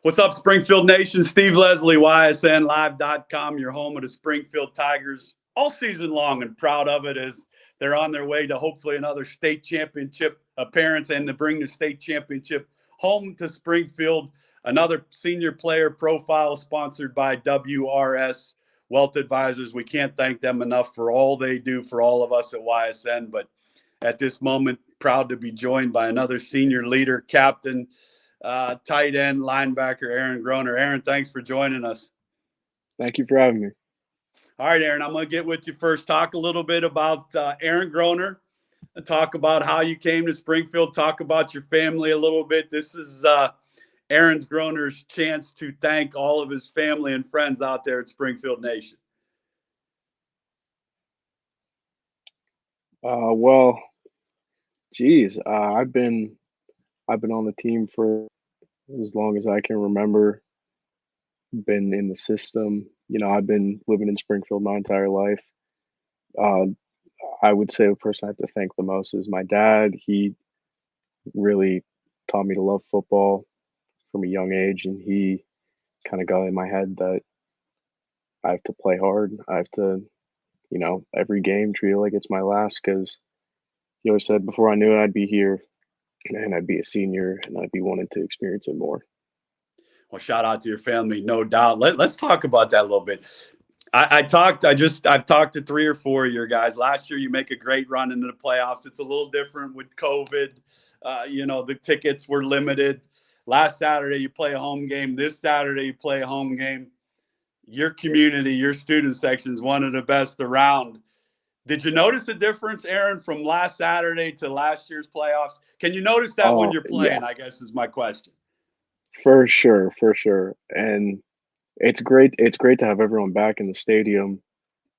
What's up, Springfield Nation? Steve Leslie, YSNLive.com, your home of the Springfield Tigers all season long, and proud of it as they're on their way to hopefully another state championship appearance and to bring the state championship home to Springfield. Another senior player profile sponsored by WRS Wealth Advisors. We can't thank them enough for all they do for all of us at YSN, but at this moment, proud to be joined by another senior leader, captain, tight end, linebacker, Aaron Groner. Aaron, thanks for joining us. Thank you for having me. All right, Aaron, I'm going to get with you first. Talk a little bit about Aaron Groner, and talk about how you came to Springfield, talk about your family a little bit. This is Aaron Groner's chance to thank all of his family and friends out there at Springfield Nation. I've been on the team for as long as I can remember. Been in the system. I've been living in Springfield my entire life. I would say the person I have to thank the most is my dad. He really taught me to love football from a young age, and he kind of got in my head that I have to play hard. I have to, every game treat it like it's my last, because he always said before I knew it, I'd be here and I'd be a senior and I'd be wanting to experience it more. Well, shout out to your family, no doubt. Let's talk about that a little bit. I've talked to 3 or 4 of your guys. Last year, you make a great run into the playoffs. It's a little different with COVID. The tickets were limited. Last Saturday, you play a home game. This Saturday, you play a home game. Your community, your student section is one of the best around. Did you notice the difference, Aaron, from last Saturday to last year's playoffs? Can you notice that when you're playing, yeah. I guess is my question. For sure. And it's great to have everyone back in the stadium.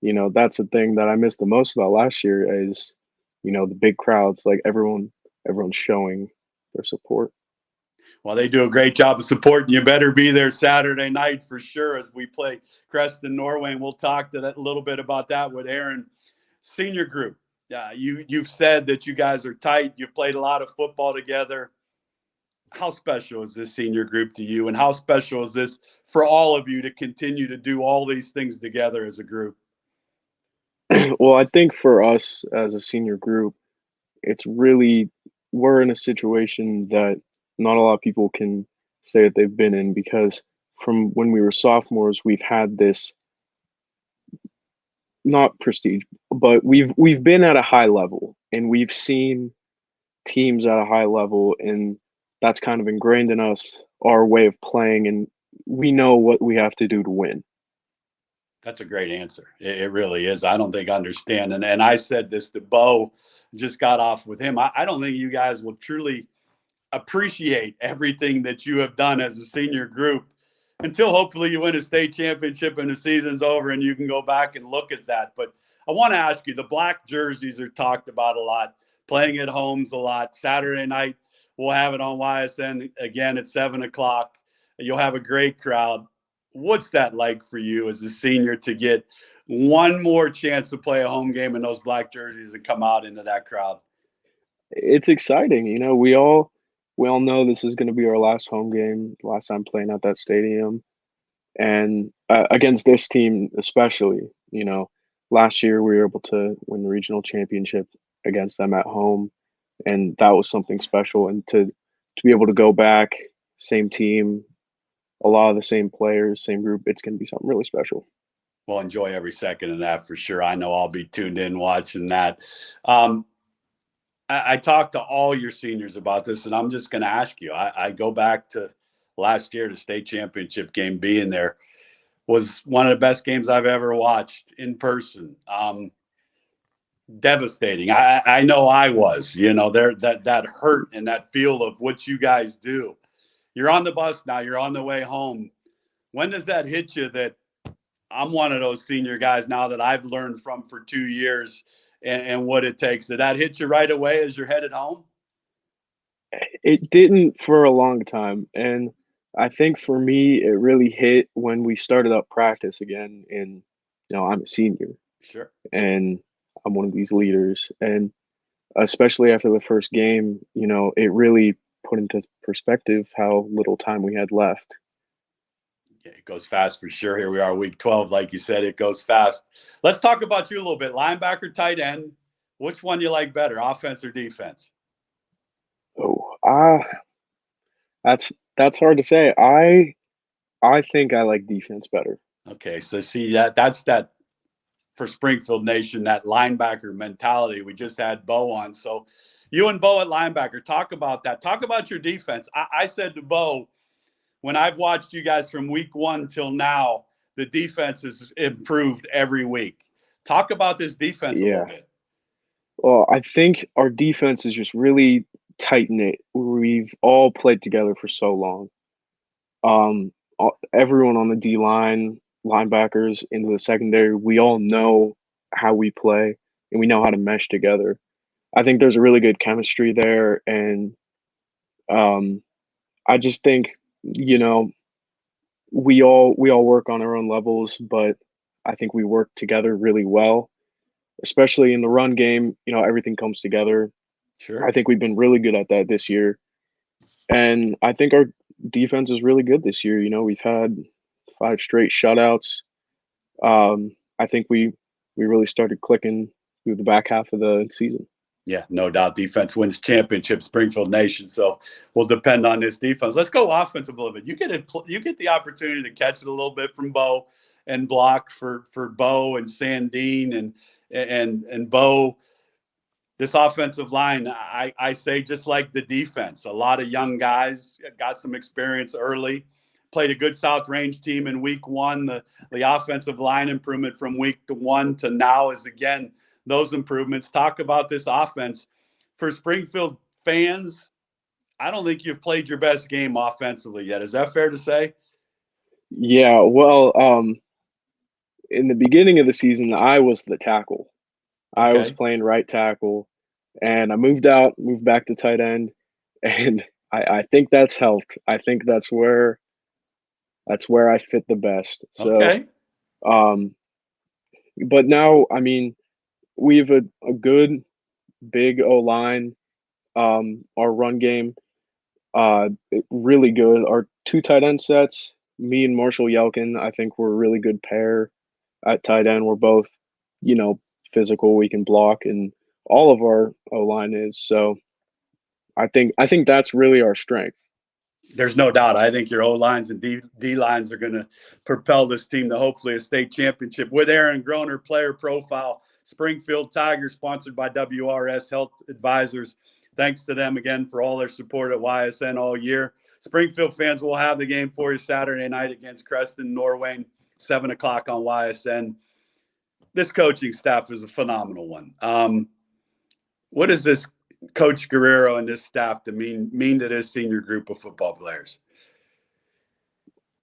That's the thing that I missed the most about last year is, the big crowds, like everyone's showing their support. Well, they do a great job of supporting. You better be there Saturday night for sure as we play Creston, Norway, and we'll talk to that a little bit about that with Aaron. Senior group. You've said that you guys are tight. You've played a lot of football together. How special is this senior group to you, and how special is this for all of you to continue to do all these things together as a group? Well, I think for us as a senior group, we're in a situation that not a lot of people can say that they've been in, because from when we were sophomores, we've had this, not prestige, but we've been at a high level and we've seen teams at a high level, and that's kind of ingrained in us, our way of playing, and we know what we have to do to win. That's a great answer. It really is. I don't think I understand. And I said this to Bo, just got off with him. I don't think you guys will truly appreciate everything that you have done as a senior group until hopefully you win a state championship and the season's over and you can go back and look at that. But I want to ask you, the black jerseys are talked about a lot, playing at homes a lot. Saturday night, we'll have it on YSN again at 7 o'clock. You'll have a great crowd. What's that like for you as a senior to get one more chance to play a home game in those black jerseys and come out into that crowd? It's exciting. We all know this is going to be our last home game, last time playing at that stadium, and against this team especially. Last year we were able to win the regional championship against them at home, and that was something special. And to be able to go back, same team, a lot of the same players, same group, it's going to be something really special. Well, enjoy every second of that for sure. I know I'll be tuned in watching that. I talked to all your seniors about this, and I'm just going to ask you. I go back to last year, the state championship game being there was one of the best games I've ever watched in person. Devastating. I know I was, that hurt and that feel of what you guys do. You're on the bus now, you're on the way home. When does that hit you that I'm one of those senior guys now that I've learned from for 2 years and what it takes? Did that hit you right away as you're headed home? It didn't for a long time. And I think for me, it really hit when we started up practice again. And, I'm a senior. Sure. And I'm one of these leaders. And especially after the first game, it really put into perspective how little time we had left. Yeah, it goes fast for sure. Here we are, week 12. Like you said, it goes fast. Let's talk about you a little bit. Linebacker, tight end. Which one you like better, offense or defense? Oh, that's hard to say. I think I like defense better. Okay, so see that's that for Springfield Nation, that linebacker mentality. We just had Bo on. So you and Bo at linebacker, talk about that. Talk about your defense. I said to Bo, when I've watched you guys from week 1 till now, the defense has improved every week. Talk about this defense a little Yeah. bit. Well, I think our defense is just really tight knit. We've all played together for so long. Everyone on the D line, linebackers into the secondary, we all know how we play and we know how to mesh together. I think there's a really good chemistry there, and um, I just think you know we all work on our own levels, but I think we work together really well, especially in the run game. Everything comes together. I Sure. think we've been really good at that this year, and I think our defense is really good this year. We've had 5 straight shutouts. I think we really started clicking through the back half of the season. Yeah, no doubt. Defense wins championship, Springfield Nation. So we'll depend on this defense. Let's go offensive a little bit. You get the opportunity to catch it a little bit from Bo and block for Bo and Sandine and Bo. This offensive line, I say just like the defense. A lot of young guys got some experience early. Played a good South Range team in week 1. The offensive line improvement from week 1 to now is again those improvements. Talk about this offense for Springfield fans. I don't think you've played your best game offensively yet. Is that fair to say? Yeah, well, in the beginning of the season, I was the tackle. I was Okay. playing right tackle, and I moved back to tight end, and I think that's helped. I think that's where I fit the best. So, Okay. um, but now, I mean, we have a good big O line. Our run game, really good. Our 2 tight end sets, me and Marshall Yelkin, I think we're a really good pair at tight end. We're both, you know, physical. We can block, and all of our O line is. So I think that's really our strength. There's no doubt. I think your O lines and D lines are going to propel this team to hopefully a state championship. With Aaron Groner, player profile, Springfield Tigers, sponsored by WRS Health Advisors. Thanks to them again for all their support at YSN all year. Springfield fans will have the game for you Saturday night against Creston Norwayne, 7 o'clock on YSN. This coaching staff is a phenomenal one. What does this Coach Guerrero and this staff to mean to this senior group of football players?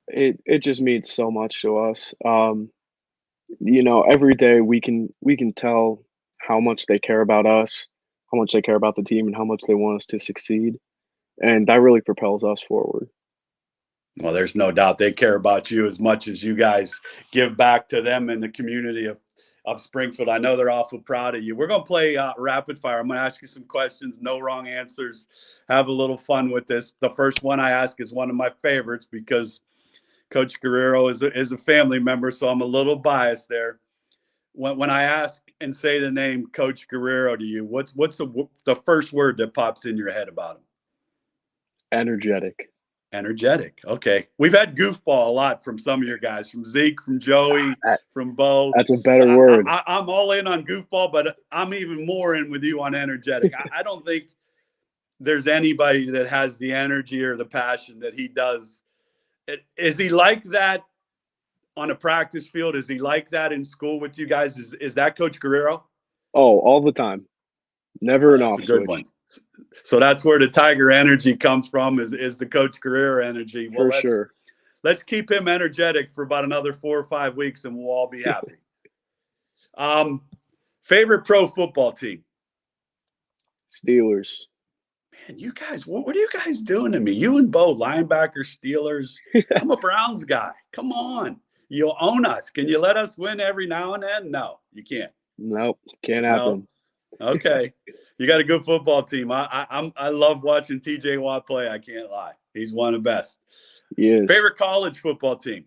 It just means so much to us. Every day we can tell how much they care about us, how much they care about the team, and how much they want us to succeed, and that really propels us forward. Well, there's no doubt they care about you as much as you guys give back to them in the community of Springfield. I know they're awful proud of you. We're going to play rapid fire. I'm going to ask you some questions, no wrong answers. Have a little fun with this. The first one I ask is one of my favorites because Coach Guerrero is a family member, so I'm a little biased there. When I ask and say the name Coach Guerrero to you, what's the first word that pops in your head about him? Energetic. Energetic. Okay. We've had goofball a lot from some of your guys, from Zeke, from Joey, That- from Bo. That's a So better word. I'm all in on goofball, but I'm even more in with you on energetic. I don't think there's anybody that has the energy or the passion that he does. Is he like that on a practice field? Is he like that in school with you guys? Is that Coach Guerrero? Oh, all the time. Never Oh, an that's a off good switch. one. So that's where the Tiger energy comes from is the Coach Guerrero energy. Well, For sure. let's keep him energetic for about another 4 or 5 weeks and we'll all be happy. Favorite pro football team? Steelers. Man, you guys, what are you guys doing to me? You and Bo, linebacker, Steelers. I'm a Browns guy. Come on. You own us. Can you let us win every now and then? No, you can't. Nope, can't No. happen. Okay. You got a good football team. I love watching TJ Watt play. I can't lie. He's one of the best. He is. Favorite college football team?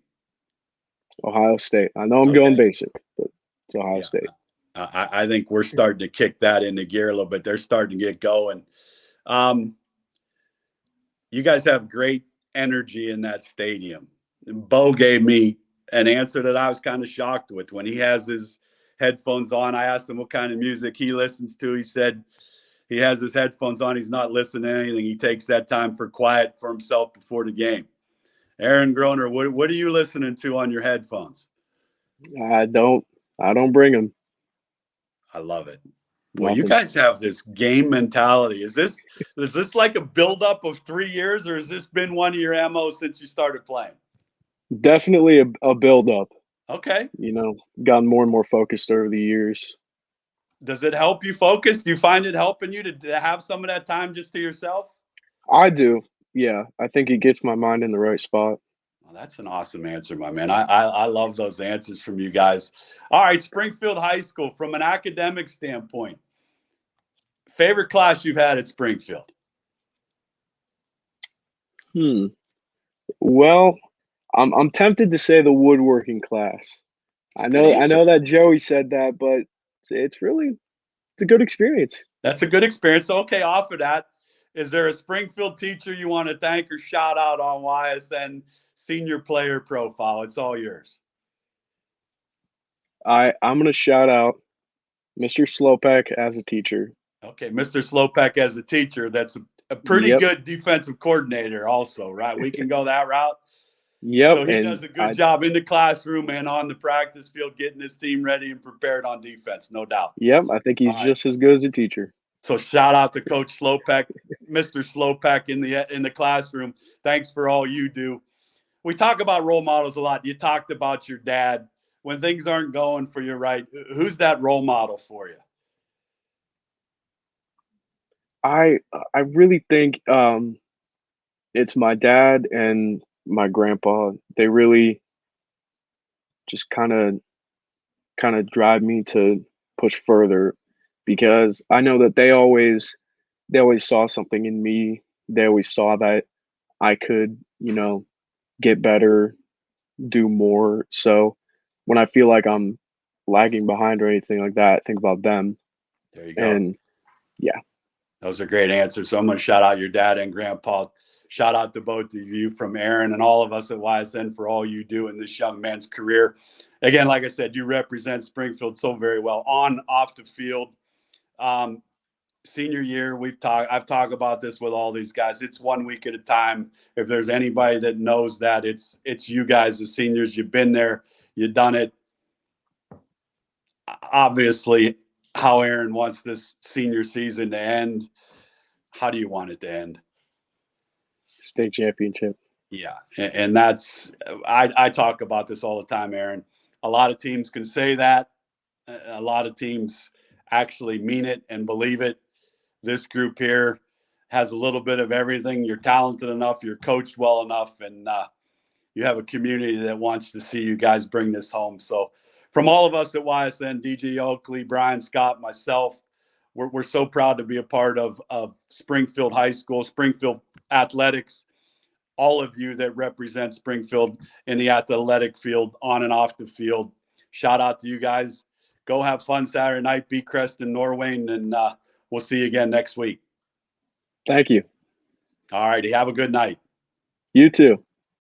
Ohio State. I know I'm going Okay. basic, but it's Ohio Yeah. State. I think we're starting to kick that into gear a little bit. They're starting to get going. You guys have great energy in that stadium. And Bo gave me an answer that I was kind of shocked with. When he has his headphones on, I asked him what kind of music he listens to. He said he has his headphones on. He's not listening to anything. He takes that time for quiet for himself before the game. Aaron Groner, what are you listening to on your headphones? I don't bring them. I love it. Boy, you guys have this game mentality. Is this like a buildup of 3 years, or has this been one of your MOs since you started playing? Definitely a build-up. Okay. Gotten more and more focused over the years. Does it help you focus? Do you find it helping you to have some of that time just to yourself? I do. Yeah, I think it gets my mind in the right spot. Well, that's an awesome answer, my man. I love those answers from you guys. All right, Springfield High School, from an academic standpoint, favorite class you've had at Springfield? Well, I'm tempted to say the woodworking class. I know that Joey said that, but it's a good experience. That's a good experience. Okay, off of that, is there a Springfield teacher you want to thank or shout out on YSN senior player profile? It's all yours. I'm gonna shout out Mr. Slopak as a teacher. Okay, Mr. Slopak as a teacher. That's a pretty good defensive coordinator also, right? We can go that route. Yep. So he does a good job in the classroom and on the practice field, getting his team ready and prepared on defense, no doubt. Yep, I think he's just as good as a teacher. So shout out to Coach Slopak, Mr. Slopak in the classroom. Thanks for all you do. We talk about role models a lot. You talked about your dad. When things aren't going for you right, who's that role model for you? I really think it's my dad and my grandpa. They really just kind of drive me to push further, because I know that they always saw something in me. They always saw that I could, get better, do more. So when I feel like I'm lagging behind or anything like that, I think about them. There you go. And yeah. Those are great answers. So I'm going to shout out your dad and grandpa. Shout out to both of you, from Aaron and all of us at YSN, for all you do in this young man's career. Again, like I said, you represent Springfield so very well on, off the field. Senior year, I've talked about this with all these guys. It's 1 week at a time. If there's anybody that knows that, it's you guys, the seniors. You've been there, you've done it. Obviously, how Aaron wants this senior season to end. How do you want it to end? State championship. Yeah, and that's I talk about this all the time, Aaron. A lot of teams can say that. A lot of teams actually mean it and believe it. This group here has a little bit of everything. You're talented enough, you're coached well enough, and you have a community that wants to see you guys bring this home. So from all of us at YSN, DJ Oakley, Brian Scott, myself, we're so proud to be a part of Springfield High School, Springfield Athletics, all of you that represent Springfield in the athletic field, on and off the field. Shout out to you guys. Go have fun Saturday night, beat Creston Norwayne, and we'll see you again next week. Thank you. All righty. Have a good night. You too.